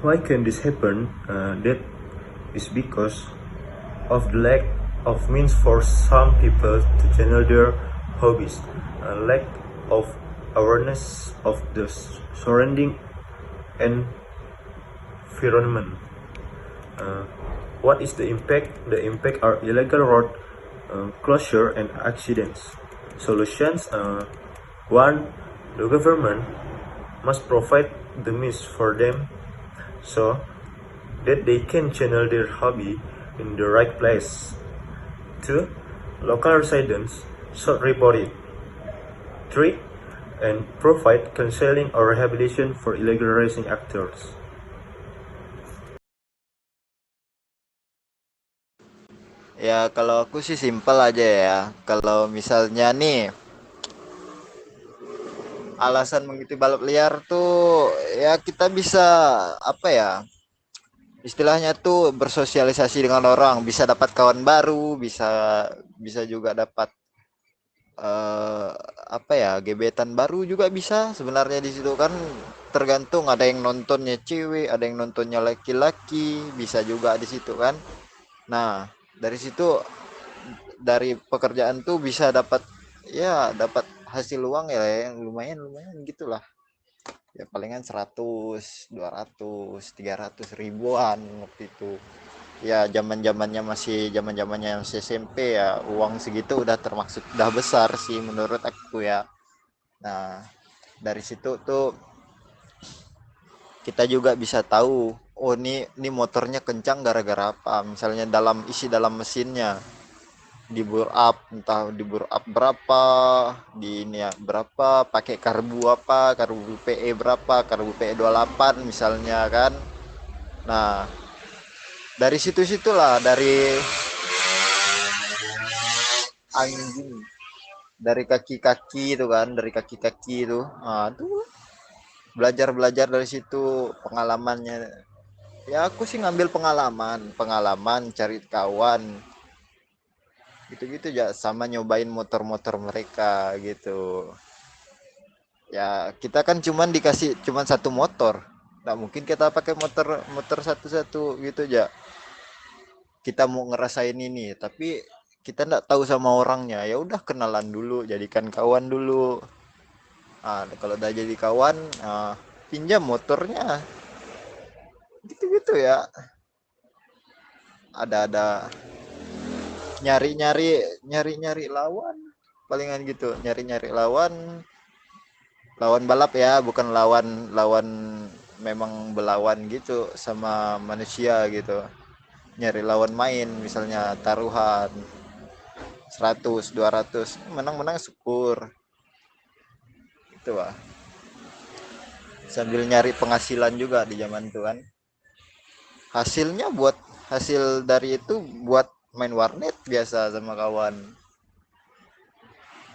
Why can this happen? That is because of the lack of means for some people to channel their hobbies, a lack of awareness of the surrounding environment. Uh, what is the impact? The impact are illegal road closure and accidents. Solutions: one, the government must provide the means for them so that they can channel their hobby in the right place. Two, local residents should report it. Three, and provide counseling or rehabilitation for illegal racing actors. Ya kalau aku sih simpel aja ya. Kalau misalnya nih alasan mengikuti balap liar tuh ya kita bisa apa ya? Istilahnya tuh bersosialisasi dengan orang, bisa dapat kawan baru, bisa bisa juga dapat eh, apa ya? Gebetan baru juga bisa sebenarnya di situ kan tergantung ada yang nontonnya cewek, ada yang nontonnya laki-laki, bisa juga di situ kan. Nah, dari situ dari pekerjaan tuh bisa dapat ya dapat hasil uang ya yang lumayan lumayan gitulah ya palingan 100 200 300 ribuan waktu itu ya zaman zamannya masih SMP ya uang segitu udah termaksud udah besar sih menurut aku ya. Nah dari situ tuh kita juga bisa tahu oh ini motornya kencang gara-gara apa misalnya dalam mesinnya di bore up entah di bore up berapa di ini ya berapa pakai karbu PE berapa karbu PE 28 misalnya kan. Nah dari situ-situlah dari anjing dari kaki-kaki itu kan dari kaki-kaki itu nah, tuh belajar-belajar dari situ pengalamannya ya aku sih ngambil pengalaman pengalaman cari kawan gitu-gitu ya sama nyobain motor-motor mereka gitu. Ya kita kan cuman satu motor nggak mungkin kita pakai motor motor satu-satu gitu aja kita mau ngerasain ini tapi kita nggak tahu sama orangnya ya udah kenalan dulu jadikan kawan dulu. Ah kalau udah jadi kawan pinjam motornya gitu-gitu ya ada nyari-nyari lawan palingan gitu nyari-nyari lawan lawan balap ya bukan lawan lawan memang belawan gitu sama manusia gitu nyari lawan main misalnya taruhan 100 200 menang-menang syukur itu lah sambil nyari penghasilan juga di zaman itu kan hasilnya buat hasil dari itu buat main warnet biasa sama kawan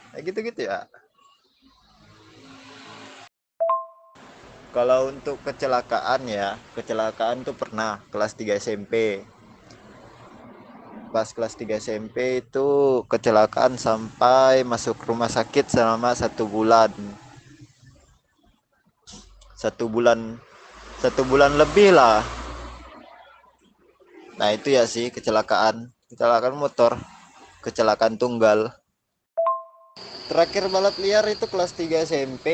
kayak gitu-gitu ya. Kalau untuk kecelakaan ya kecelakaan tuh pernah kelas 3 SMP pas kelas 3 SMP itu kecelakaan sampai masuk rumah sakit selama 1 bulan 1 bulan 1 bulan lebih lah. Nah itu ya sih kecelakaan kecelakaan motor kecelakaan tunggal terakhir balap liar itu kelas 3 SMP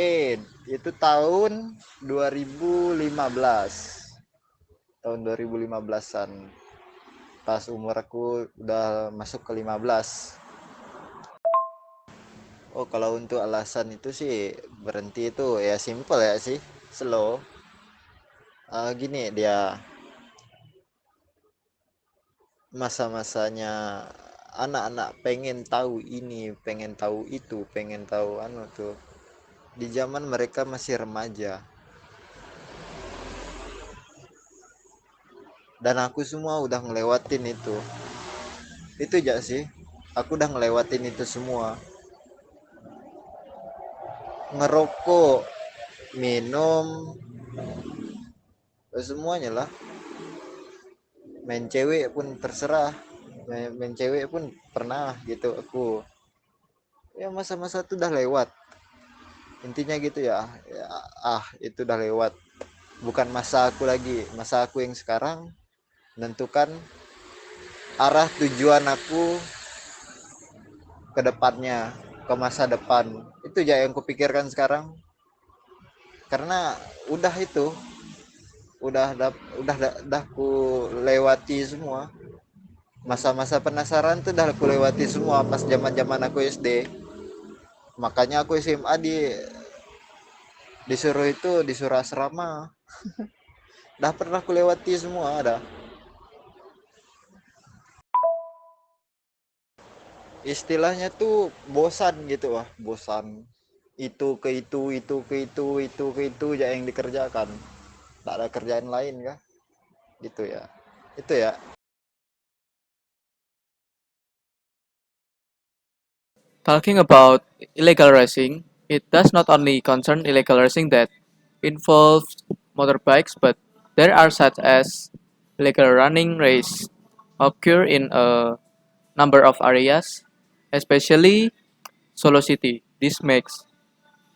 itu tahun 2015 tahun 2015an pas umur aku udah masuk ke 15. Oh kalau untuk alasan itu sih berhenti itu ya simple ya sih slow. Gini dia masa-masanya anak-anak pengen tahu ini pengen tahu itu pengen tahu anu tuh di zaman mereka masih remaja dan aku semua udah ngelewatin itu aja sih aku udah ngelewatin itu semua ngerokok minum semuanya lah main cewek pun terserah main cewek pun pernah gitu aku ya masa-masa itu udah lewat intinya gitu ya, ya itu udah lewat bukan masa aku lagi. Masa aku yang sekarang menentukan arah tujuan aku ke depannya, ke masa depan. Itu aja yang kupikirkan sekarang. Karena udah itu, udah ku lewati semua. Masa-masa penasaran tuh udah aku lewati semua pas zaman-zaman aku SD. Makanya aku SMA disuruh asrama. Dah pernah aku lewati semua, ada. Istilahnya tuh bosan gitu, wah, bosan. Itu aja yang dikerjakan. Tak ada kerjaan lain kah? Gitu ya. Itu ya. Talking about illegal racing, it does not only concern illegal racing that involves motorbikes, but there are such as illegal running race occur in a number of areas, especially Solo City. This makes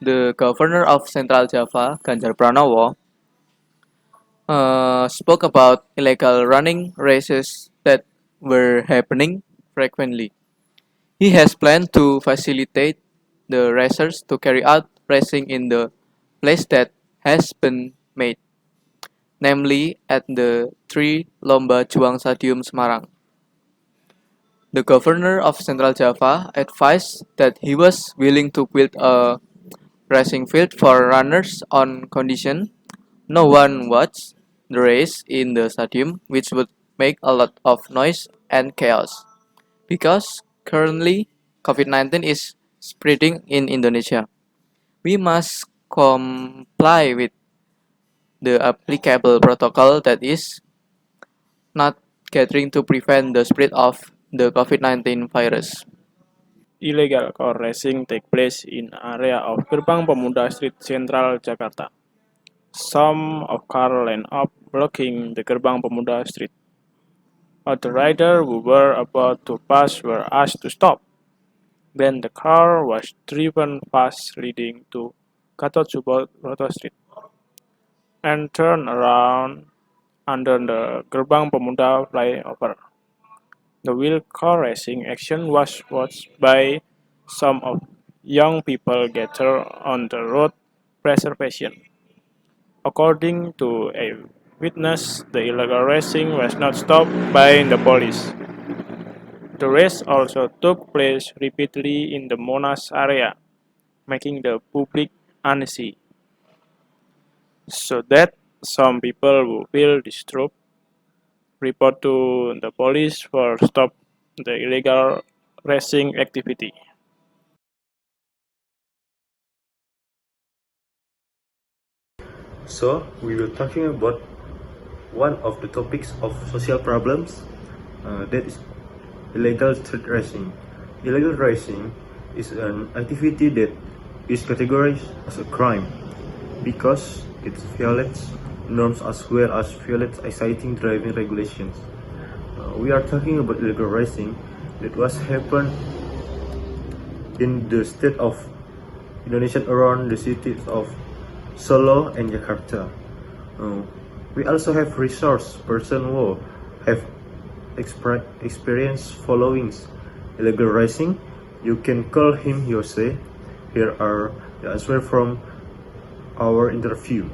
the governor of Central Java, Ganjar Pranowo, spoke about illegal running races that were happening frequently. He has planned to facilitate the racers to carry out racing in the place that has been made, namely at the Tri Lomba Juang Stadium Semarang. The governor of Central Java advised that he was willing to build a racing field for runners on condition no one watched the race in the stadium, which would make a lot of noise and chaos. Because currently COVID-19 is spreading in Indonesia, we must comply with the applicable protocol, that is not gathering to prevent the spread of the COVID-19 virus. Illegal car racing take place in area of Gerbang Pemuda Street Central, Jakarta. Some of car line up blocking the Gerbang Pemuda Street. Other riders who were about to pass were asked to stop. Then the car was driven past leading to Gatot Subroto Street and turned around under the Gerbang Pemuda flyover. The wheel car racing action was watched by some of young people gathered on the road preservation. According to a witness, the illegal racing was not stopped by the police. The race also took place repeatedly in the Monas area, making the public uneasy. So that some people who feel disturbed report to the police for stop the illegal racing activity. So we will talking about one of the topics of social problems, that is illegal street racing. Illegal racing is an activity that is categorized as a crime because it violates norms as well as violates exciting driving regulations. We are talking about illegal racing that was happened in the state of Indonesia around the cities of Solo and Jakarta. We also have resource person who have experience following illegal racing. You can call him Jose. Here are the answers from our interview.